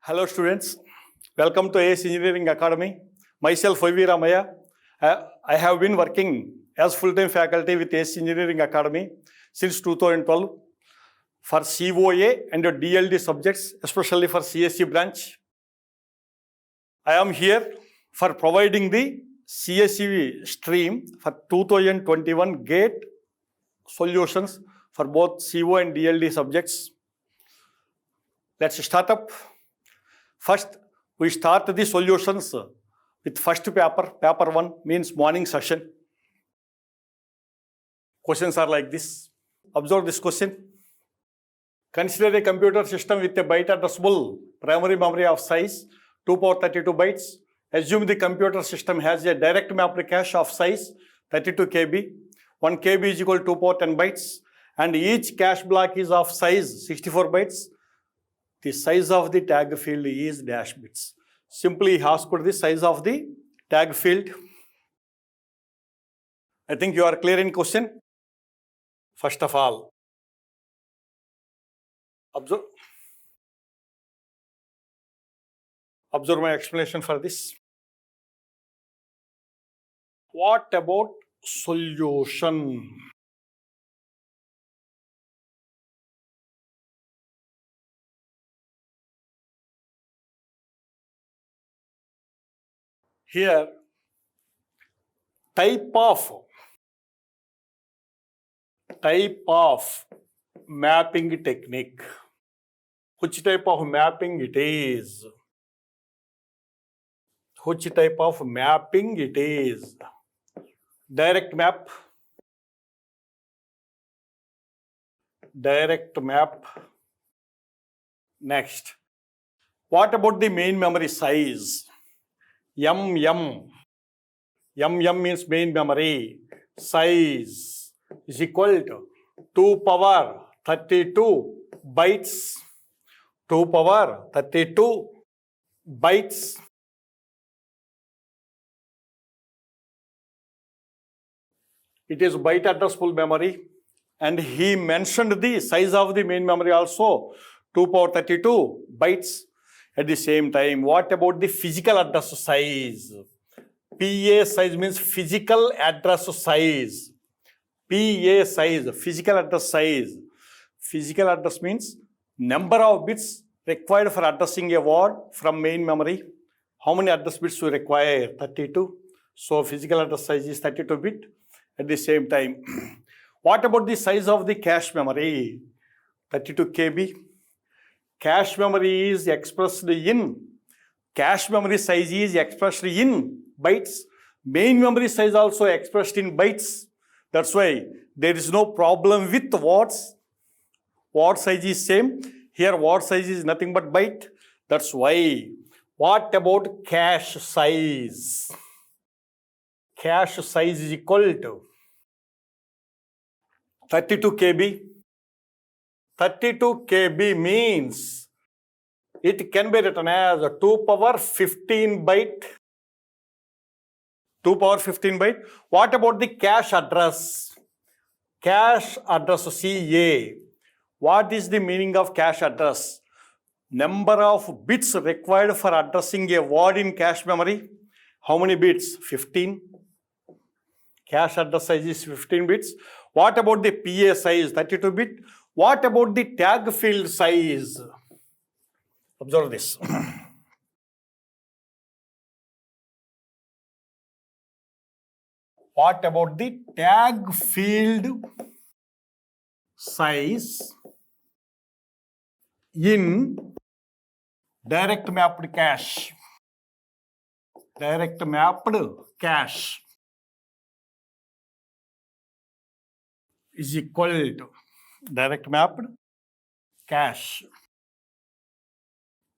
Hello students, welcome to AS Engineering Academy. Myself IV Ramaya. I have been working as full-time faculty with AS Engineering Academy since 2012 for COA and DLD subjects, especially for CSE branch. I am here for providing the CSE stream for 2021 GATE solutions for both CO and DLD subjects. Let's start up. First, we start the solutions with first paper. Paper 1 means morning session. Questions are like this. Observe this question. Consider a computer system with a byte addressable primary memory of size 2 power 32 bytes. Assume the computer system has a direct mapped cache of size 32 KB. 1 KB is equal to 2 power 10 bytes. And each cache block is of size 64 bytes. The size of the tag field is dash bits. Simply ask for the size of the tag field. I think you are clear in question. First of all, observe my explanation for this. What about solution? Here, type of mapping technique. Which type of mapping it is? Which type of mapping it is? Direct map. Direct map. Next. What about the main memory size? MM means main memory. Size is equal to 2 power 32 bytes. 2 power 32 bytes. It is byte addressable memory. And he mentioned the size of the main memory also 2 power 32 bytes. At the same time, what about the physical address size? PA size means physical address size. PA size, physical address size. Physical address means number of bits required for addressing a word from main memory. How many address bits we require? 32. So physical address size is 32 bit. At the same time, what about the size of the cache memory? 32 KB. Cache memory is expressed in, cache memory size is expressed in bytes. Main memory size also expressed in bytes. That's why there is no problem with words. Word size is same. Here word size is nothing but byte. That's why. What about cache size? Cache size is equal to 32 KB. 32 KB means it can be written as a 2 power 15 byte. 2 power 15 byte. What about the cache address? Cache address CA. What is the meaning of cache address? Number of bits required for addressing a word in cache memory. How many bits? 15. Cache address size is 15 bits. What about the PA size? 32 bit. What about the tag field size? Observe this. What about the tag field size in direct mapped cache? Direct mapped cache is equal to direct mapped cache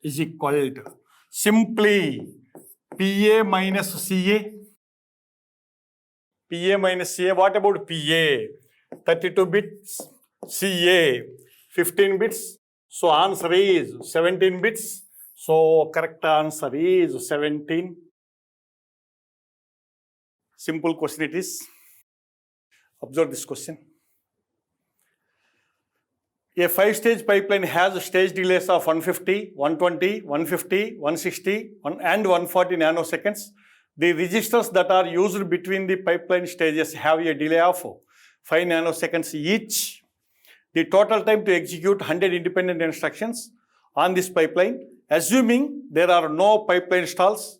is equal to simply PA minus CA. PA minus CA. What about PA? 32 bits. CA 15 bits. So answer is 17 bits. So correct answer is 17. Simple question it is. Observe this question. A 5-stage pipeline has stage delays of 150, 120, 150, 160, and 140 nanoseconds. The registers that are used between the pipeline stages have a delay of 5 nanoseconds each. The total time to execute 100 independent instructions on this pipeline, assuming there are no pipeline stalls,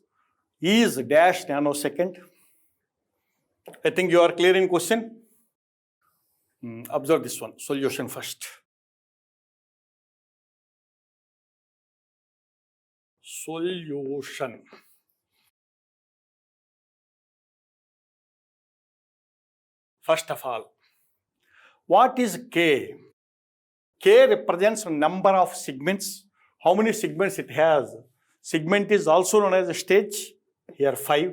is dash nanosecond. I think you are clear in question. Observe this one, solution first. Solution. First of all, what is K? K represents number of segments. How many segments it has? Segment is also known as a stage. Here 5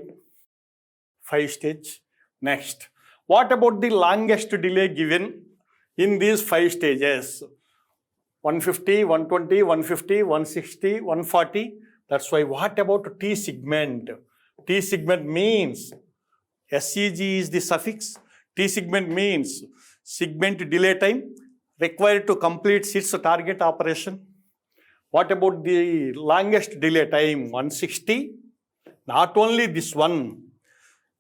stage. Next, what about the longest delay given in these 5 stages? 150, 120, 150, 160, 140. That's why what about T segment? T segment means SEG is the suffix. T segment means segment delay time required to complete its target operation. What about the longest delay time? 160. Not only this one,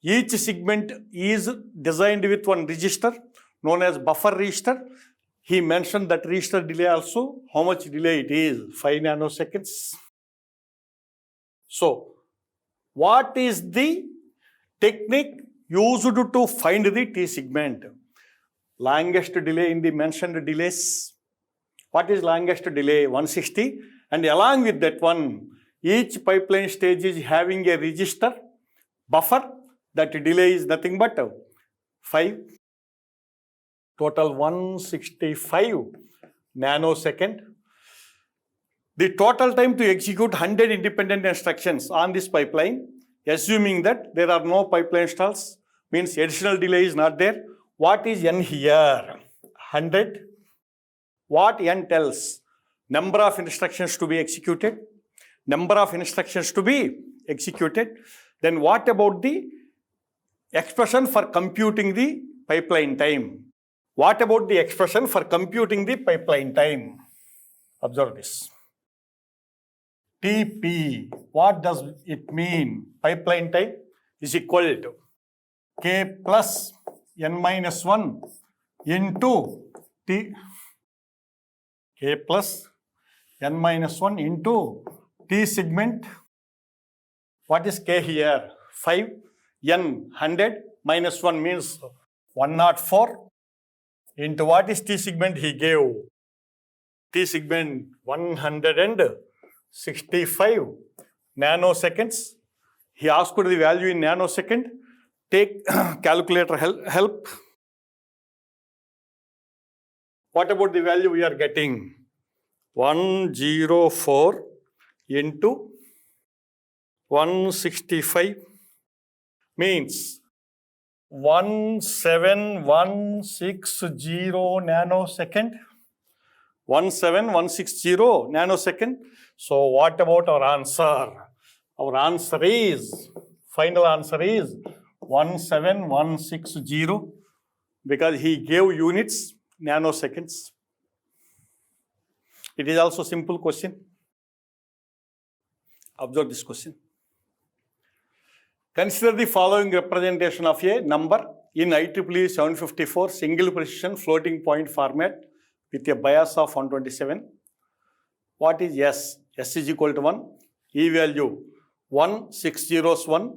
each segment is designed with one register known as buffer register. He mentioned that register delay also. How much delay it is? 5 nanoseconds. So, what is the technique used to find the T segment? Longest delay in the mentioned delays. What is longest delay? 160. And along with that one, each pipeline stage is having a register buffer. That delay is nothing but 5. Total 165 nanosecond. The total time to execute 100 independent instructions on this pipeline, assuming that there are no pipeline stalls, means additional delay is not there. What is N here? 100. What N tells? Number of instructions to be executed. Number of instructions to be executed. Then what about the expression for computing the pipeline time? What about the expression for computing the pipeline time? Observe this. TP, what does it mean? Pipeline time is equal to K plus N minus 1 into T. K plus N minus 1 into T segment. What is K here? 5. N 100 minus 1 means 104 into what is T segment he gave? T segment 165 nanoseconds. He asked the value in nanosecond. Take calculator help. What about the value we are getting? 104 into 165 means 17160 nanosecond. 17160 nanosecond. So what about our answer? Our answer is, final answer is 17160 because he gave units nanoseconds. It is also simple question. Observe this question. Consider the following representation of a number in IEEE 754 single precision floating point format with a bias of 127. What is S? S is equal to 1. E value 1, 6 zeros 1.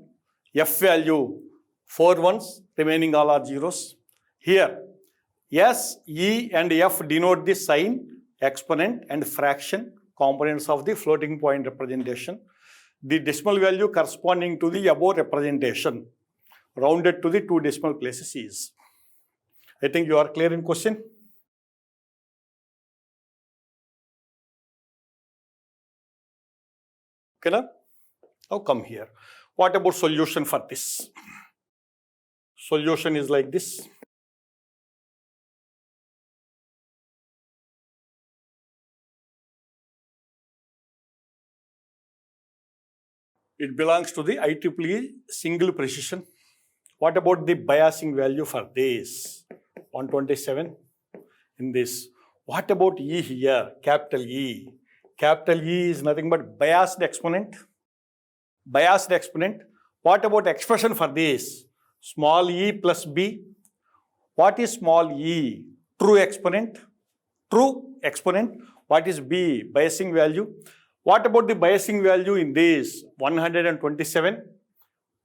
F value 4 ones, remaining all are zeros. Here, S, E and F denote the sign, exponent and fraction components of the floating point representation. The decimal value corresponding to the above representation rounded to the 2 decimal places is. I think you are clear in question. Okay, now come here. What about solution for this? Solution is like this. It belongs to the IEEE single precision. What about the biasing value for this? 127 in this. What about E here? Capital E. Capital E is nothing but biased exponent. Biased exponent. What about expression for this? Small e plus b. What is small e? True exponent. True exponent. What is b? Biasing value. What about the biasing value in this? 127.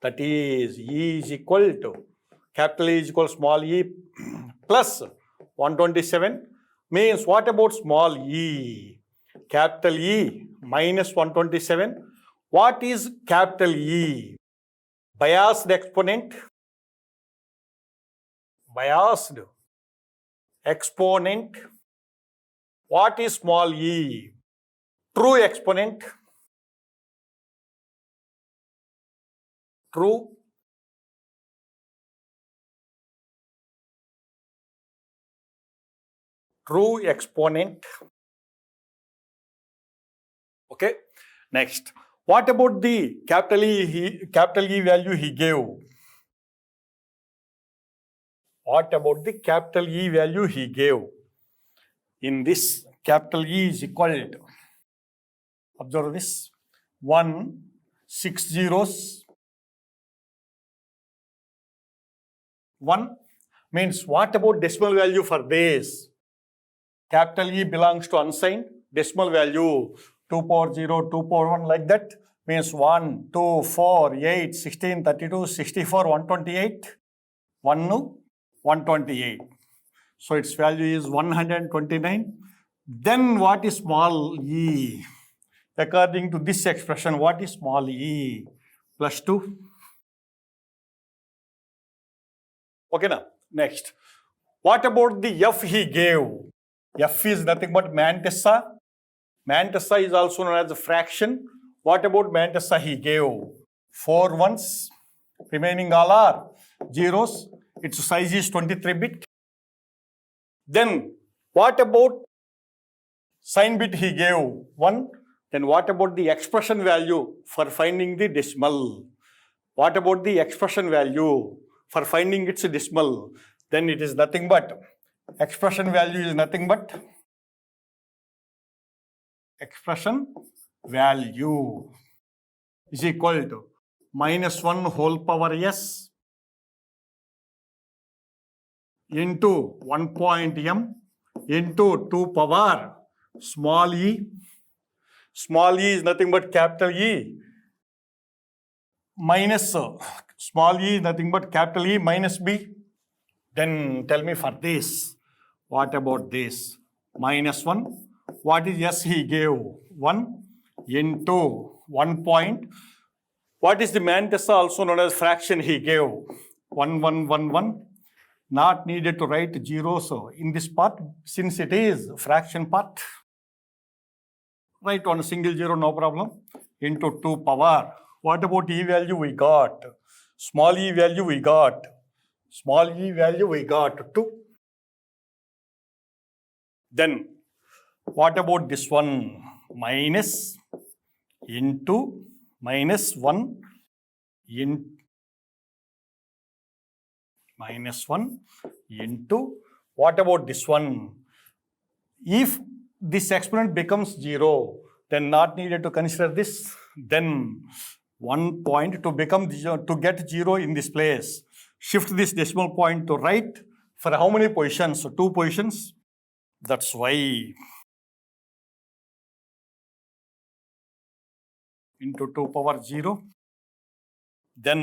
That is e is equal to, capital E is equal to small e plus 127. Means what about small e? Capital E minus 127. What is capital E? Biased exponent. Biased exponent. What is small e? True exponent. True. True exponent. Okay. Next. What about the capital E value he gave? What about the capital E value he gave? In this, capital E is equal to, observe this, 1, 6 zeros, 1. Means what about decimal value for this? Capital E belongs to unsigned. Decimal value 2 power 0, 2 power 1, like that. Means 1, 2, 4, 8, 16, 32, 64, 128. 1, 128. So its value is 129. Then what is small e? According to this expression, what is small e? Plus 2. Okay, now, next. What about the f he gave? F is nothing but mantissa. Mantissa is also known as a fraction. What about mantissa he gave? 4 ones. Remaining all are zeros. Its size is 23-bit. Then what about sign bit he gave? 1. Then what about the expression value for finding the decimal? What about the expression value for finding its decimal? Then it is nothing but, expression value is nothing but, expression value is equal to -1 whole power s into 1.m into 2 power small e. Small e is nothing but capital E minus small e is nothing but capital E minus b. Then tell me for this, what about this? -1. What is s he gave? 1 into 1 point. What is the mantissa also known as fraction he gave? 1, 1, 1, 1. Not needed to write zeros in this part since it is fraction part. Write on a single zero, no problem. Into 2 power. What about e value we got? Small e value we got. Small e value we got 2. Then what about this one? Minus into -1 in -1 into, what about this one? If this exponent becomes 0, then not needed to consider this. Then 1 point to become to get 0 in this place. Shift this decimal point to right for how many positions? So 2 positions. That's why into 2 power 0. Then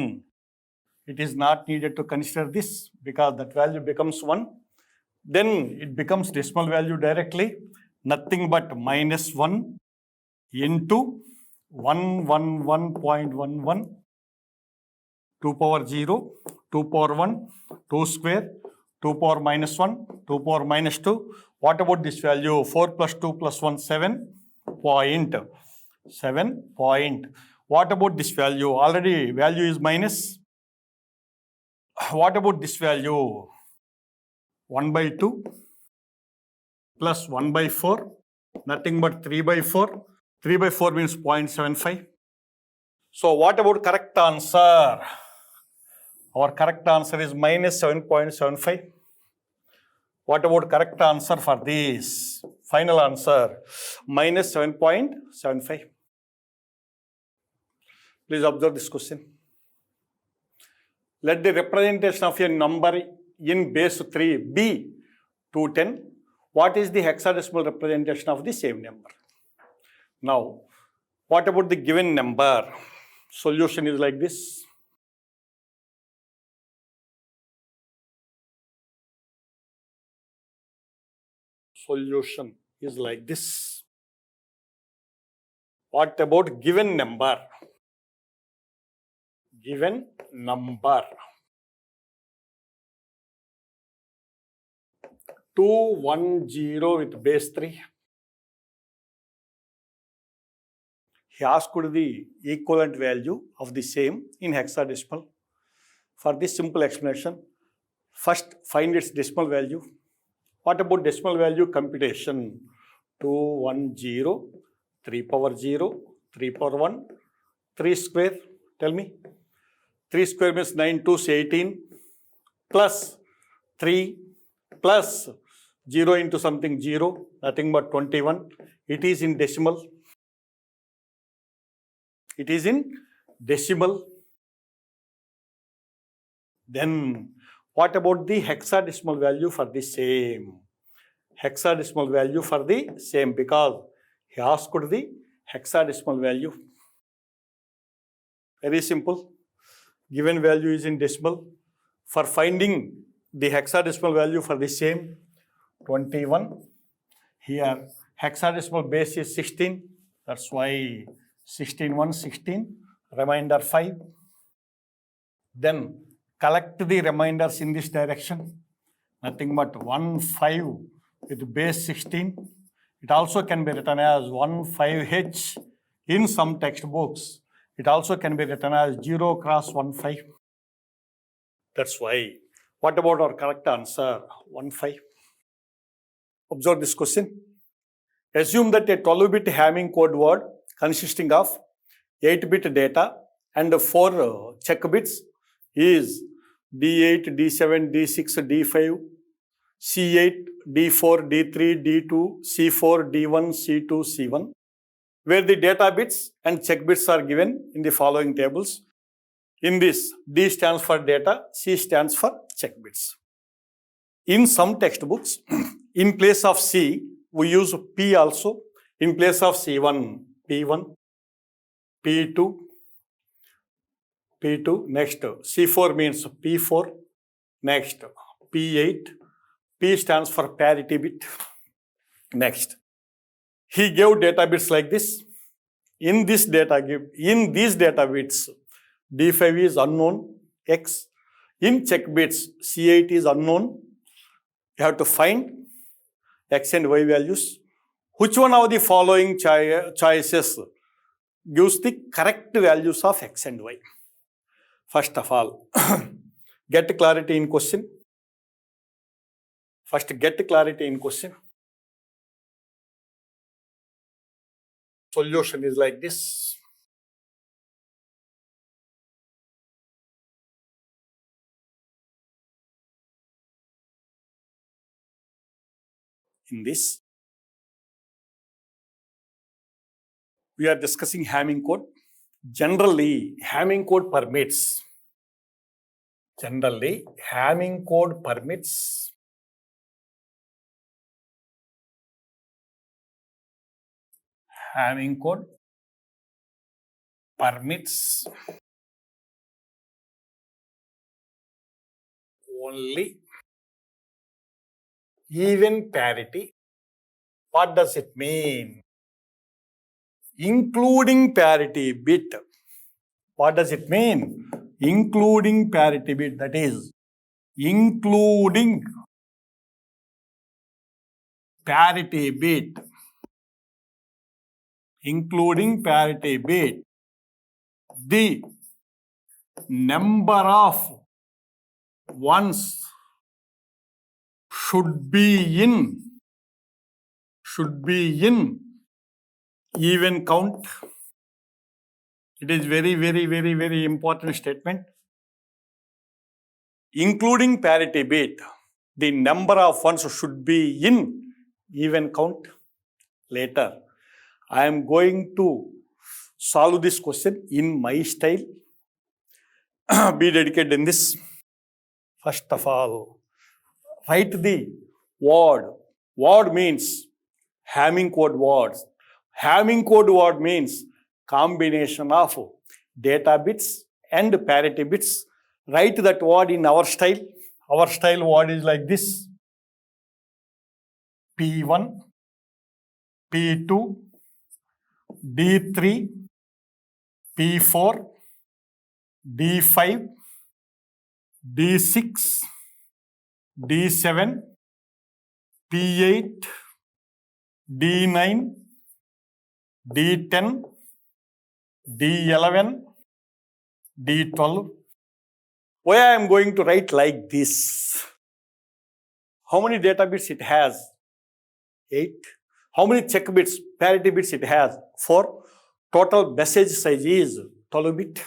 it is not needed to consider this because that value becomes 1. Then it becomes decimal value directly. Nothing but -1 into 111.11, 2 power 0, 2 power 1, 2 square, 2 power -1, 2 power -2. What about this value? 4 plus 2 plus 1, 7 point. 7 point. What about this value? Already value is minus. What about this value? 1/2 plus 1/4, nothing but 3/4. 3/4 means 0.75. So what about correct answer? Our correct answer is -7.75. What about correct answer for this? Final answer, minus 7.75. Please observe this question. Let the representation of a number in base 3 be 210. What is the hexadecimal representation of the same number? Now, what about the given number? Solution is like this. Solution is like this. What about given number? Given number 210 with base 3. He asked the equivalent value of the same in hexadecimal. For this simple explanation, first find its decimal value. What about decimal value computation? 210, 3 power 0, 3 power 1, 3 square. Tell me. 3 square means 9 2 18 plus 3 plus 0 into something 0, nothing but 21. It is in decimal. It is in decimal. Then what about the hexadecimal value for the same? Hexadecimal value for the same, because he asked the hexadecimal value. Very simple. Given value is in decimal. For finding the hexadecimal value for the same, 21. Here hexadecimal base is 16. That's why 16 1 16. Remainder 5. Then collect the remainders in this direction. Nothing but 1 5 with base 16. It also can be written as 1 5H in some textbooks. It also can be written as 0 cross 1 5. That's why. What about our correct answer? 1 5. Observe this question. Assume that a 12-bit Hamming code word consisting of 8-bit data and 4 check bits is D8, D7, D6, D5, C8, D4, D3, D2, C4, D1, C2, C1, where the data bits and check bits are given in the following tables. In this, D stands for data, C stands for check bits. In some textbooks, in place of C, we use P also. In place of C1, P1, P2, P2, next C4 means P4, next P8, P stands for parity bit. Next, he gave data bits like this. In these data bits, D5 is unknown, X. In check bits, C8 is unknown. You have to find X and Y values. Which one of the following choices gives the correct values of X and Y? First of all, get clarity in question. First, get clarity in question. Solution is like this. In this, we are discussing Hamming code. Generally, Hamming code permits. Hamming code permits only even parity. What does it mean? Including parity bit. What does it mean? Including parity bit, that is, including parity bit. Including parity bit. The number of ones should be in even count. It is very, very, very, very important statement. Including parity bit. the number of ones should be in even count? Later, I am going to solve this question in my style. Be dedicated in this. First of all, write the word. Word means Hamming code words. Hamming code word means combination of data bits and parity bits. Write that word in our style. Our style word is like this: P1, P2, D3, P4, D5, D6, D7, P8, D9, D10, D11, D12. Why I am going to write like this? How many data bits it has? 8. How many check bits, parity bits it has? 4. Total message size is 12 bit.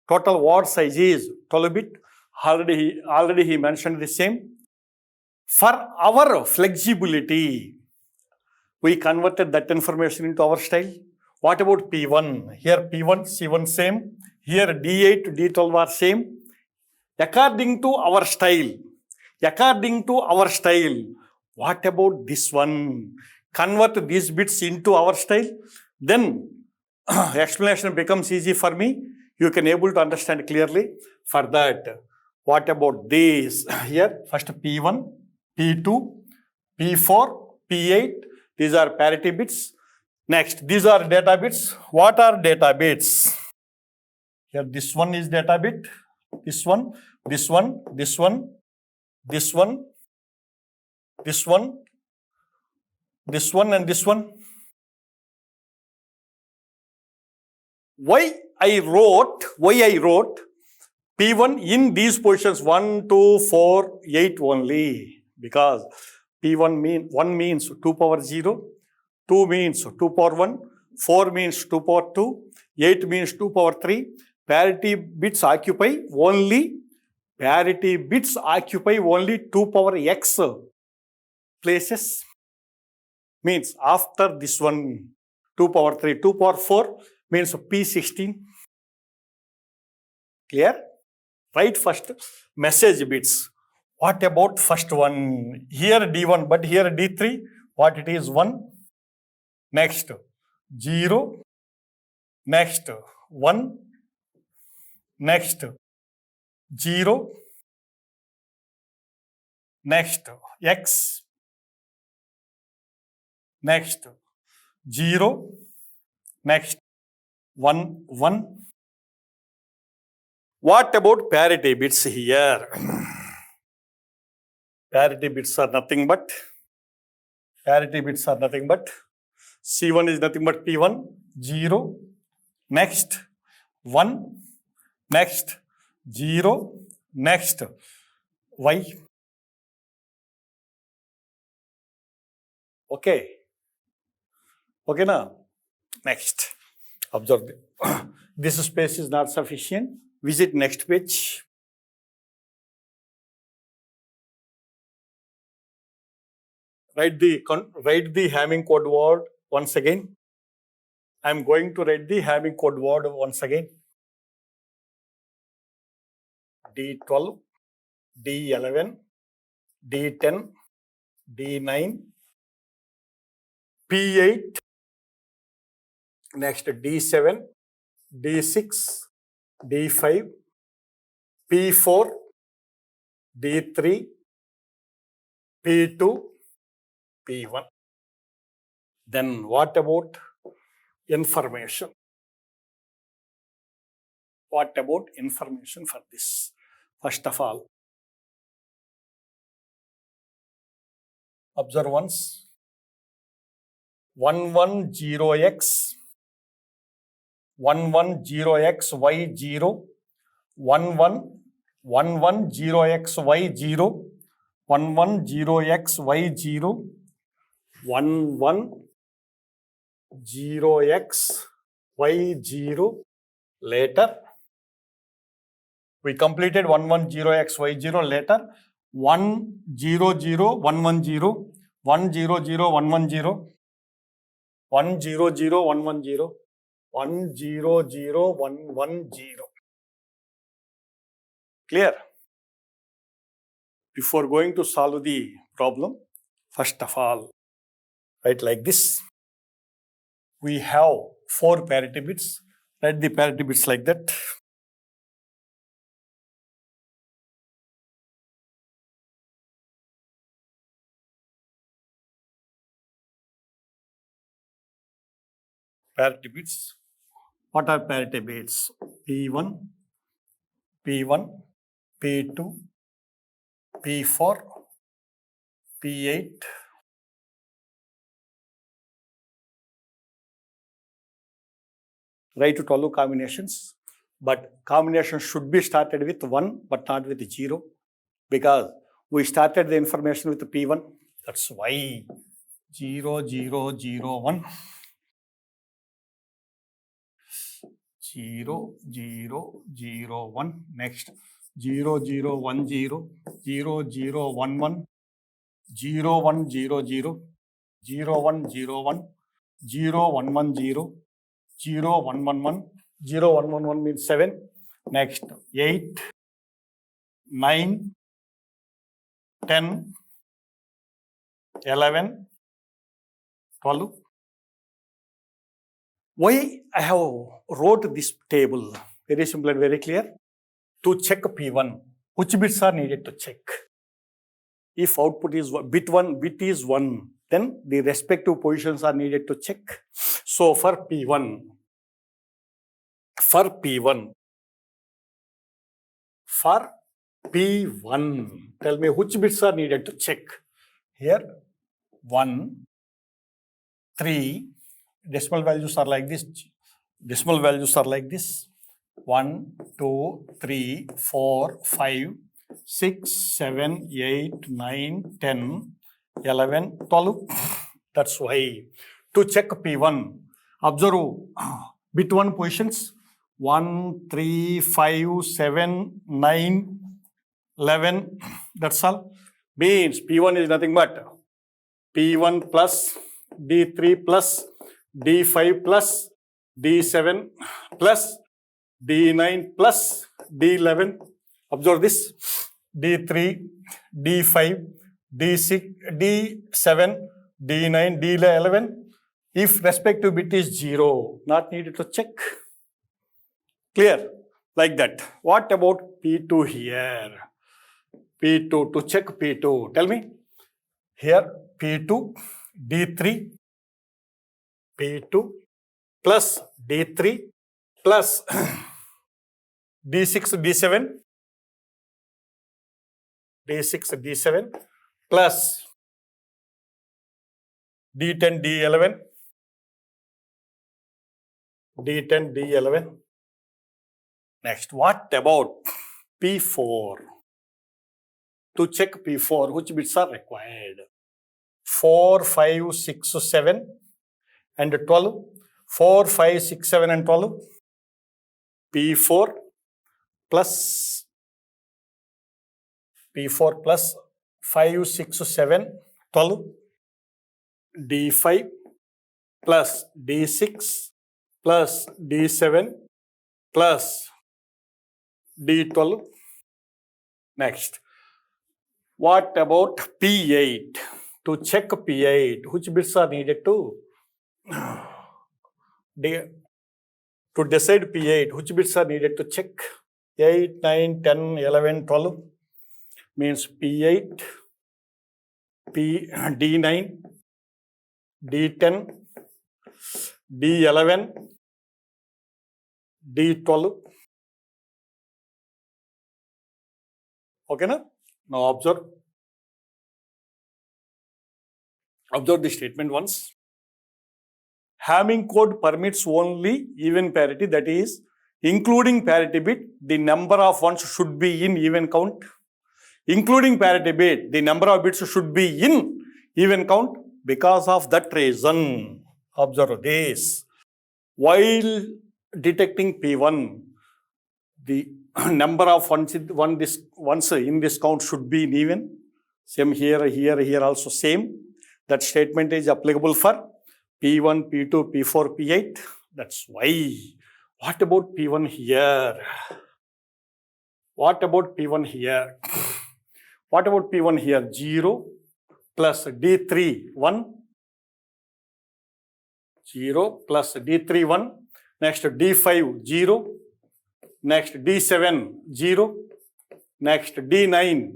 Total word size is 12 bit. Already he mentioned the same. For our flexibility, we converted that information into our style. What about P1? Here P1, C1 same. Here D8, D12 are same. According to our style, what about this one? Convert these bits into our style. Then explanation becomes easy for me. You can able to understand clearly. For that, what about this? Here, first P1, P2, P4, P8. These are parity bits. Next, these are data bits. What are data bits? Here, this one is data bit. This one, this one, this one, this one, this one, this one, and this one. Why I wrote P1 in these positions 1, 2, 4, 8 only? Because P1 1 means 2 power 0, 2 means 2 power 1, 4 means 2 power 2, 8 means 2 power 3. Parity bits occupy only 2 power x places. Means after this one 2 power 3, 2 power 4 means P16. Clear? Write first message bits. What about first one? Here D1, but here D3. What it is? 1. Next 0. Next 1. Next 0. Next x. Next 0. Next 1, 1. What about parity bits here? Parity bits are nothing but C1 is nothing but P1, 0, next 1, next 0, next y. Okay now. Next, observe this space is not sufficient. Visit next page. Write the Hamming code word once again. I am going to write the Hamming code word once again. D12, D11, D10, D9, P8, next D7, D6, D5, P4, D3, P2, P1. Then what about information? What about information for this? First of all, observe once. 110x, 110xy0, 1110xy0, 110xy0, 110xy0. Later, we completed 110xy0. Later, 1 0 0 1 1 0 1 0 0 1 1 0 1 0 0 1 1 0 1 0 0 1 1 0. Clear? Before going to solve the problem, first of all, write like this. We have 4 parity bits. Write the parity bits like that. Parity bits. What are parity bits? P1, P1, P2, P4, P8, write 12 combinations, but combination should be started with 1 but not with 0 because we started the information with P1. That's why 0 0 0 1 0 0 0 1. Next 0 0 1 0 0 0 1 1 0 1 0 0 0 1 0 1 0 1 1 0 0 1 1 1 0 1 1 1 means 7. Next 8 9 10 11 12. Why I have wrote this table? Very simple and very clear. To check P1, which bits are needed to check? If output is bit is 1, then the respective positions are needed to check. So for P1, tell me which bits are needed to check. Here 1, 3, decimal values are like this. 1, 2, 3, 4, 5, 6, 7, 8, 9, 10, 11, 12. That's why to check P1, observe bit 1 positions 1, 3, 5, 7, 9, 11. That's all. Means P1 is nothing but P1 plus D3 plus D5 plus D7 plus D9 plus D11. Observe this. D3, D5, D6, D7, D9, D11. If respective bit is 0, not needed to check. Clear? Like that. What about P2 here? P2, to check P2. Tell me. Here P2, D3, P2 plus D3 plus D6, D7, D6, D7 plus D10, D11, D10, D11. Next, what about P4? To check P4, which bits are required? 4, 5, 6, 7 and 12. 4, 5, 6, 7 and 12. P4 plus 5, 6, 7, 12. D5 plus D6 plus D7 plus D12. Next, what about P8? To check P8, which bits are needed to decide P8, which bits are needed to check? 8, 9, 10, 11, 12 means P8, D9, D10, D11, D12. Okay, na? Now observe the statement once. Hamming code permits only even parity, that is, including parity bit, the number of ones should be in even count. Including parity bit, the number of bits should be in even count. Because of that reason, observe this. While detecting P1, the number of ones in this count should be in even. Same here also same. That statement is applicable for P1, P2, P4, P8. That's why. What about P1 here? What about P1 here? What about P1 here? 0 plus D3, 1. 0 plus D3, 1. Next D5, 0. Next D7, 0. Next D9,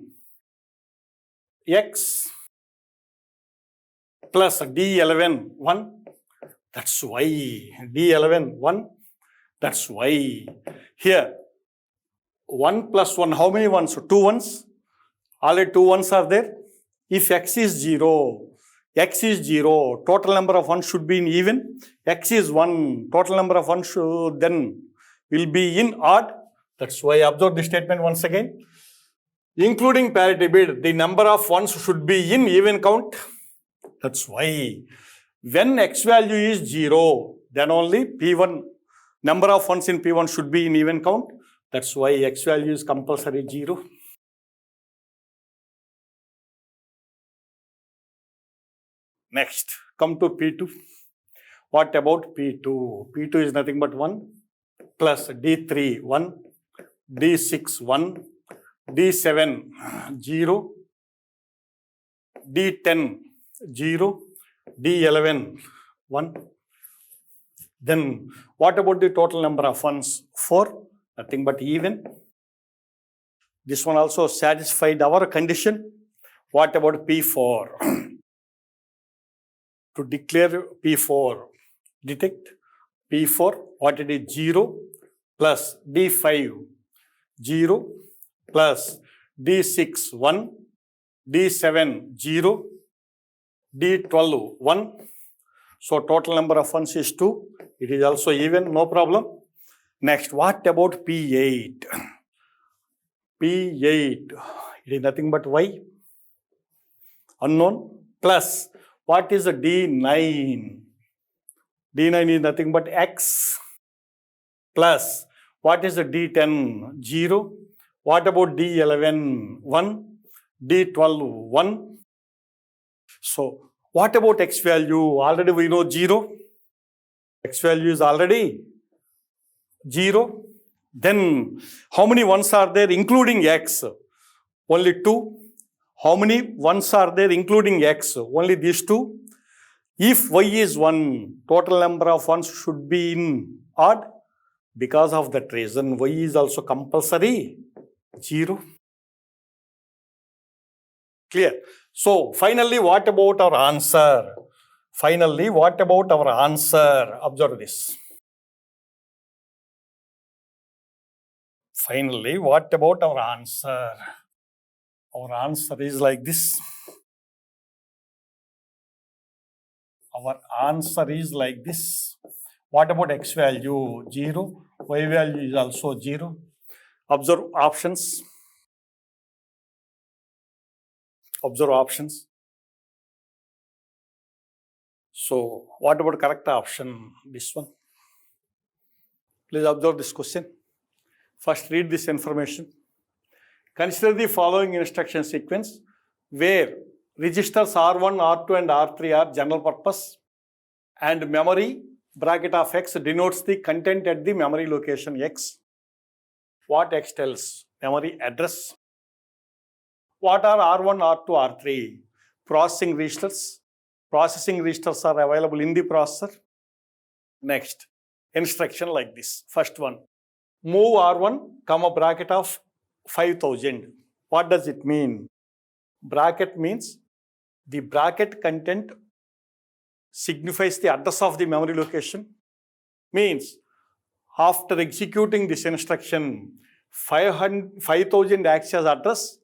X plus D11, 1. That's why. D11, 1. That's why. Here, 1 plus 1, how many ones? 2 ones. Already 2 ones are there. If X is 0, total number of ones should be in even. X is 1, total number of ones then will be in odd. That's why observe the statement once again. Including parity bit, the number of ones should be in even count. That's why. When X value is 0, then only P1, number of ones in P1 should be in even count. That's why X value is compulsory 0. Next, come to P2. What about P2? P2 is nothing but 1 plus D3, 1, D6, 1, D7, 0, D10, 0, D11, 1. Then what about the total number of ones? 4, nothing but even. This one also satisfied our condition. What about P4? To declare P4, detect P4, what it is? 0 plus D5, 0 plus D6, 1, D7, 0, D12, 1. So total number of ones is 2. It is also even, no problem. Next, what about P8? P8, it is nothing but Y, unknown, plus what is the D9? D9 is nothing but X, plus what is the D10? 0. What about D11? 1. D12, 1. So, what about X value? Already we know 0. X value is already 0. Then, how many ones are there including X? Only 2. How many ones are there including X? Only these 2. If Y is 1, total number of ones should be in odd. Because of that reason, Y is also compulsory 0. Clear? So, finally, what about our answer? Finally, what about our answer? Observe this. Finally, what about our answer? Our answer is like this. Our answer is like this. What about X value? 0. Y value is also 0. Observe options. Observe options. So, what about correct option? This one. Please observe this question. First, read this information. Consider the following instruction sequence where registers R1, R2 and R3 are general purpose and memory bracket of X denotes the content at the memory location X. What X tells? Memory address. What are R1, R2, R3? Processing registers. Processing registers are available in the processor. Next, instruction like this. First one, move R1, comma bracket of 5000. What does it mean? Bracket means the bracket content signifies the address of the memory location. Means after executing this instruction, 5000 acts as address.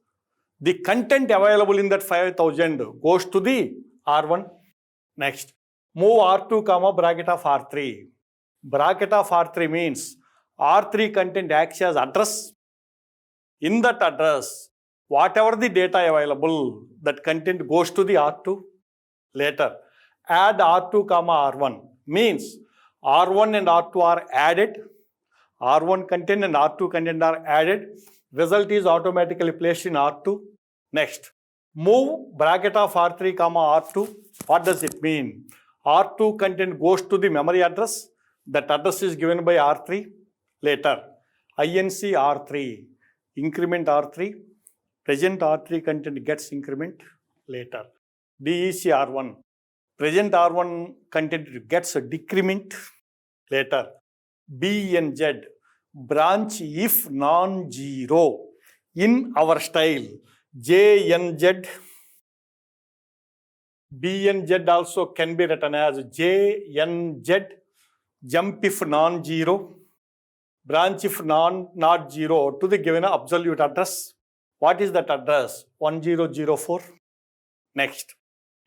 The content available in that 5000 goes to the R1. Next, move R2, comma bracket of R3. Bracket of R3 means R3 content acts as address. In that address, whatever the data available, that content goes to the R2. Later, add R2, comma R1 means R1 and R2 are added. R1 content and R2 content are added. Result is automatically placed in R2. Next, move bracket of R3 comma R2. What does it mean? R2 content goes to the memory address. That address is given by R3. Later, INC R3, increment R3. Present R3 content gets increment later. DEC R1, present R1 content gets a decrement later. BNZ, branch if non-zero. In our style, JNZ, BNZ also can be written as JNZ, jump if non-zero, branch if not zero to the given absolute address. What is that address? 1004. Next,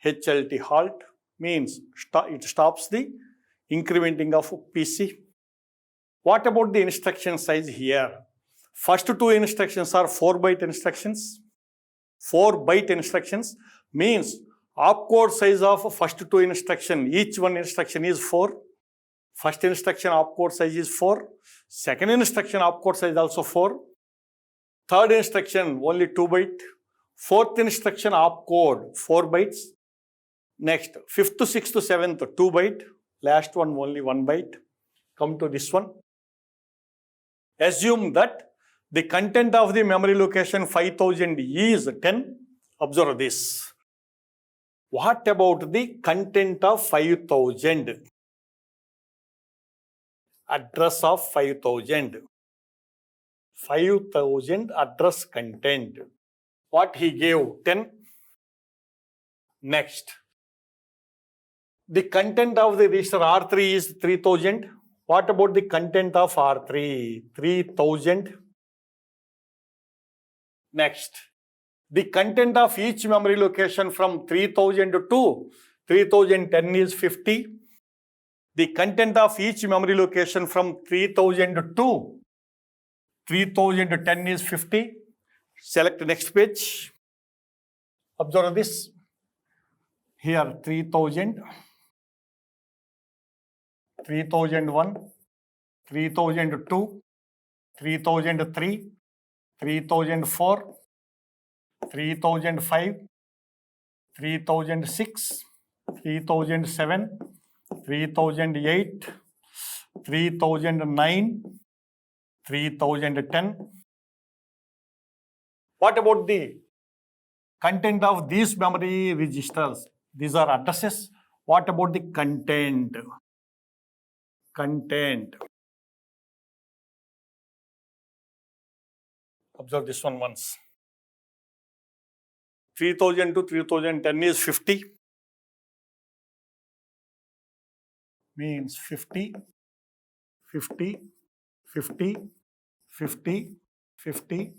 HLT halt means it stops the incrementing of PC. What about the instruction size here? First two instructions are 4-byte instructions. 4-byte instructions means opcode size of first two instruction, each one instruction is 4. First instruction opcode size is 4. Second instruction opcode size also 4. Third instruction only 2 byte. Fourth instruction opcode 4 bytes. Next, fifth, sixth, seventh 2 byte. Last one only 1 byte. Come to this one. Assume that the content of the memory location 5000 is 10. Observe this. What about the content of 5000? Address of 5000. 5000 address content. What he gave? 10. Next. The content of the register R3 is 3000. What about the content of R3? 3000. Next. The content of each memory location from 3000 to 3010 is 50. The content of each memory location from 3000 to 3010 is 50. Select next page. Observe this. Here 3000, 3001, 3002, 3003, 3004, 3005, 3006, 3007, 3008, 3009, 3010. What about the content of these memory registers? These are addresses. What about the content? Content. Observe this one once. 3000 to 3010 is 50. Means 50, 50, 50, 50, 50,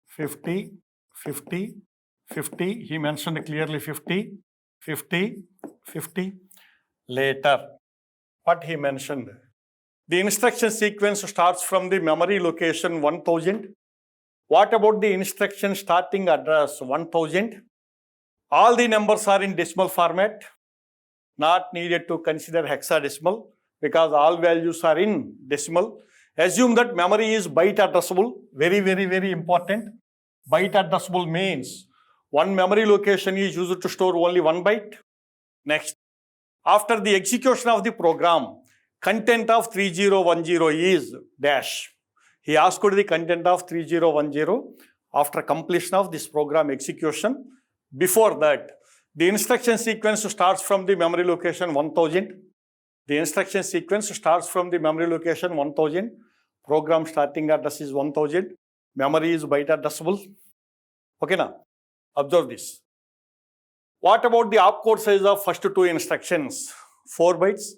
50, 50, 50. He mentioned clearly 50, 50, 50. Later, what he mentioned? The instruction sequence starts from the memory location 1000. What about the instruction starting address 1000? All the numbers are in decimal format. Not needed to consider hexadecimal because all values are in decimal. Assume that memory is byte addressable. Very, very, very important. Byte addressable means one memory location is used to store only 1 byte. Next, after the execution of the program, content of 3010 is dash. He asked the content of 3010 after completion of this program execution. Before that, the instruction sequence starts from the memory location 1000. The instruction sequence starts from the memory location 1000. Program starting address is 1000. Memory is byte addressable. Okay, now observe this. What about the opcode size of first two instructions? 4 bytes.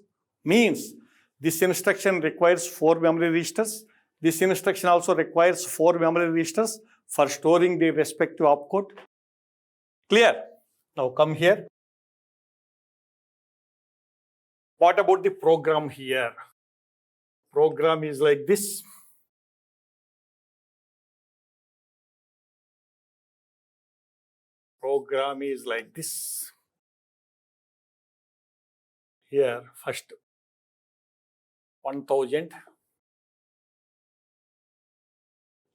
Means this instruction requires 4 memory registers. This instruction also requires 4 memory registers for storing the respective opcode. Clear? Now come here. What about the program here? Program is like this. Program is like this. Here, first 1000.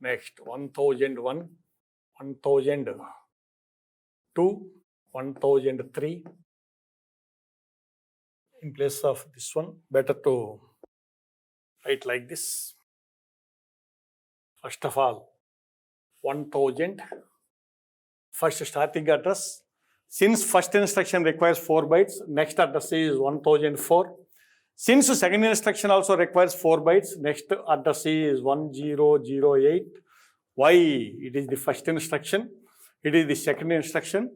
Next 1001, 1002, 1003. In place of this one, better to write like this. First of all, 1000. First starting address. Since first instruction requires 4 bytes, next address is 1004. Since second instruction also requires 4 bytes, next address is 1008. Why? It is the first instruction. It is the second instruction.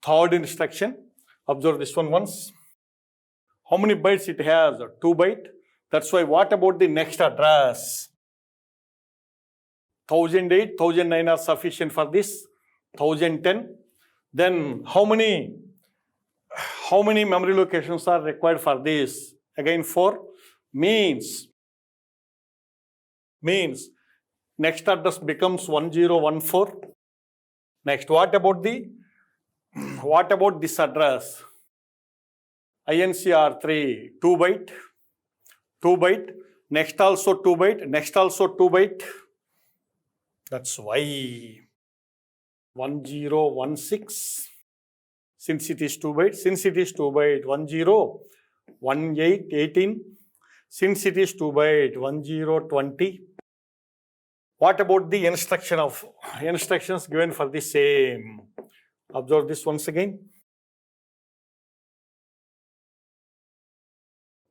Third instruction. Observe this one once. How many bytes it has? 2 bytes. That's why what about the next address? 1008, 1009 are sufficient for this. 1010. Then how many memory locations are required for this? Again 4. Means next address becomes 1014. Next, what about this address? INCR3, 2 byte. 2 byte. Next also 2 byte. Next also 2 byte. That's why 1016. Since it is 2 byte. Since it is 2 byte. 1018. Since it is 2 byte. 1020. What about the instructions given for the same? Observe this once again.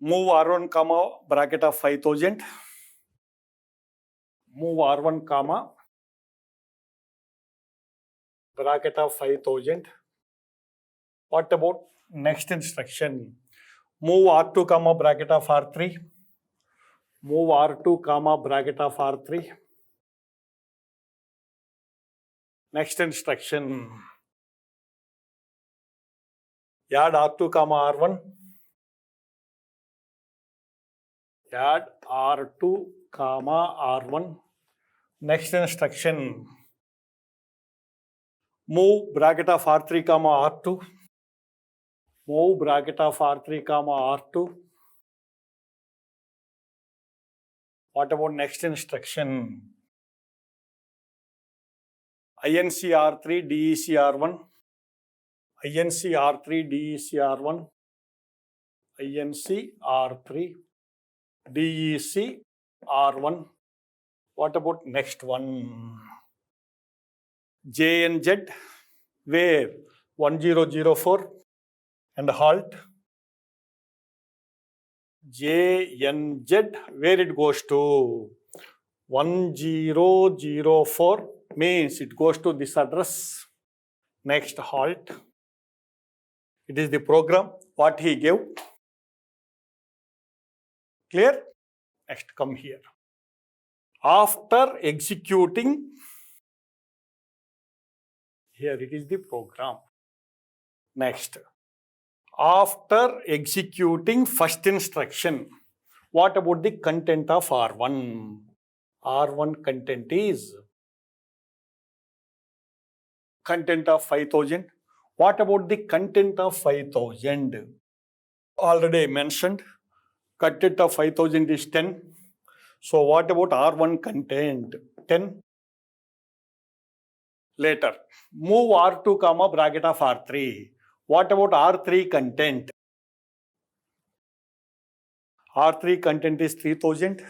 Move R1 comma bracket of 5000. Move R1 comma bracket of 5000. What about next instruction? Move R2 comma bracket of R3. Move R2 comma bracket of R3. Next instruction. Add R2 comma R1. Add R2 comma R1. Next instruction. Move bracket of R3 comma R2. Move bracket of R3 comma R2. What about next instruction? INCR3 DECR1. INCR3 DECR1. INCR3 DECR1. What about next one? JNZ, where 1004 and halt. JNZ, where it goes to 1004, means it goes to this address. Next halt. It is the program what he gave. Clear? Next, come here. After executing, here it is the program. Next, after executing first instruction, what about the content of R1? R1 content is content of 5000. What about the content of 5000? Already mentioned, content of 5000 is 10. So what about R1 content? 10. Later, move R2 comma bracket of R3. What about R3 content? R3 content is 3000.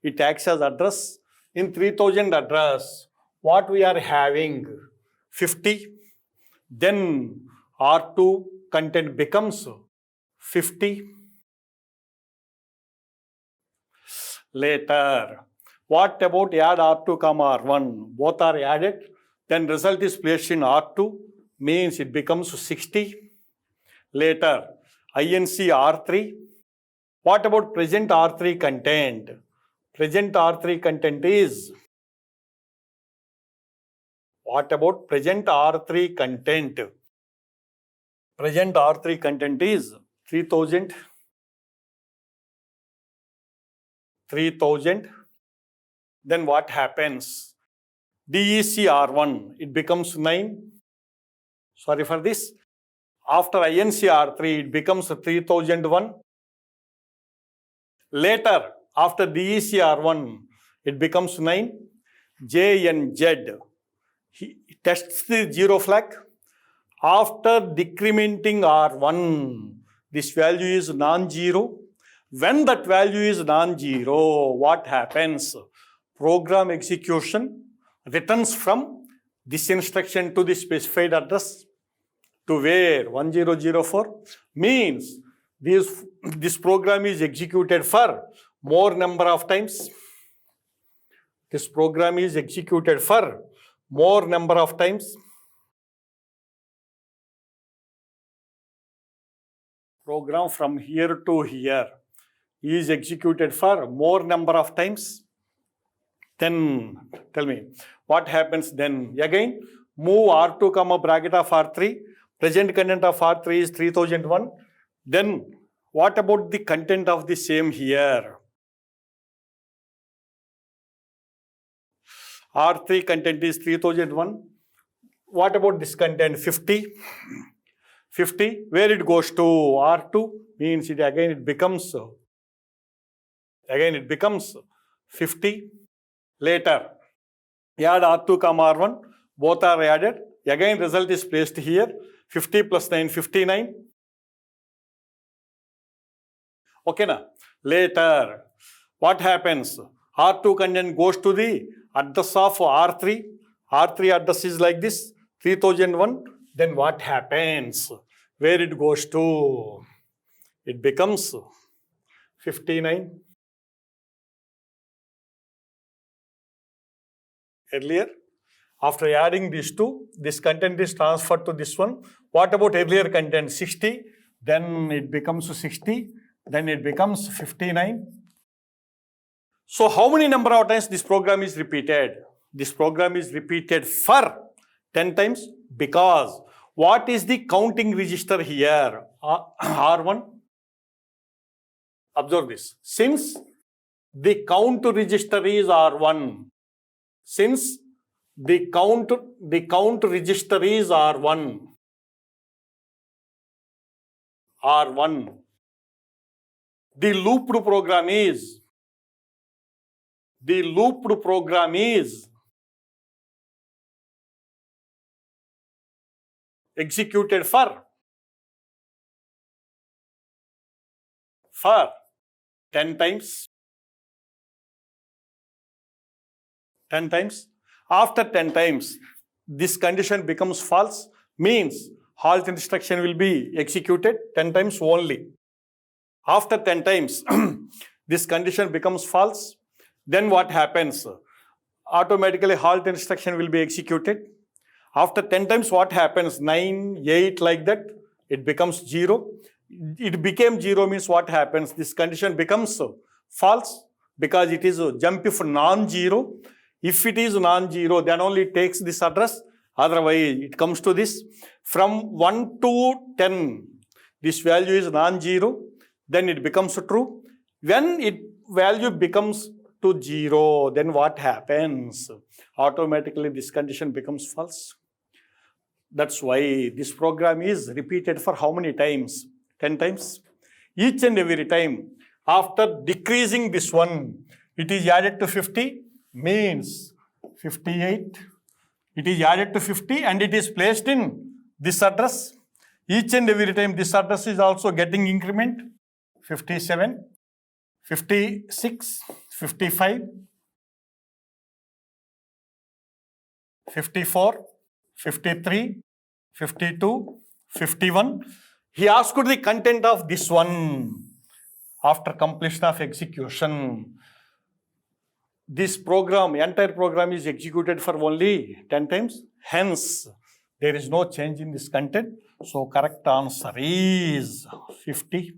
It acts as address. In 3000 address, what we are having? 50. Then R2 content becomes 50. Later, what about add R2 comma R1? Both are added. Then result is placed in R2, means it becomes 60. Later, INC R3. What about present R3 content? Present R3 content is, what about present R3 content? Present R3 content is 3000. 3000. Then what happens? DEC R1, it becomes 9. Sorry for this. After INC R3, it becomes 3001. Later, after DEC R1, it becomes 9. J and Z. He tests the zero flag. After decrementing R1, this value is non-zero. When that value is non-zero, what happens? Program execution returns from this instruction to the specified address to where 1004 means this program is executed for more number of times. This program is executed for more number of times. Program from here to here is executed for more number of times. Then tell me what happens then. Again, move R2 comma bracket of R3. Present content of R3 is 3001. Then what about the content of the same here? R3 content is 3001. What about this content? 50. 50. Where it goes to? R2 means it becomes 50. Later, add R2 comma R1. Both are added. Again, result is placed here. 50 plus 9, 59. Okay, na? Later, what happens? R2 content goes to the address of R3. R3 address is like this, 3001. Then what happens? Where it goes to? It becomes 59. Earlier, after adding these two, this content is transferred to this one. What about earlier content? 60. Then it becomes 60. Then it becomes 59. So how many number of times this program is repeated? This program is repeated for 10 times because what is the counting register here? R1. Observe this. Since the count register is R1, since the count register is R1, the looped program is executed for 10 times. 10 times. After 10 times, this condition becomes false, means halt instruction will be executed 10 times only. After 10 times, this condition becomes false. Then what happens? Automatically halt instruction will be executed. After 10 times, what happens? 9, 8 like that, it becomes 0. It became 0 means what happens? This condition becomes false because it is a jump if non-zero. If it is non-zero, then only it takes this address. Otherwise, it comes to this. From 1 to 10, this value is non-zero. Then it becomes true. When value becomes to 0, then what happens? Automatically, this condition becomes false. That's why this program is repeated for how many times? 10 times. Each and every time, after decreasing this one, it is added to 50, means 58. It is added to 50 and it is placed in this address. Each and every time, this address is also getting increment. 57, 56, 55, 54, 53, 52, 51. He asked the content of this one after completion of execution. This program, entire program is executed for only 10 times. Hence, there is no change in this content. So correct answer is 50.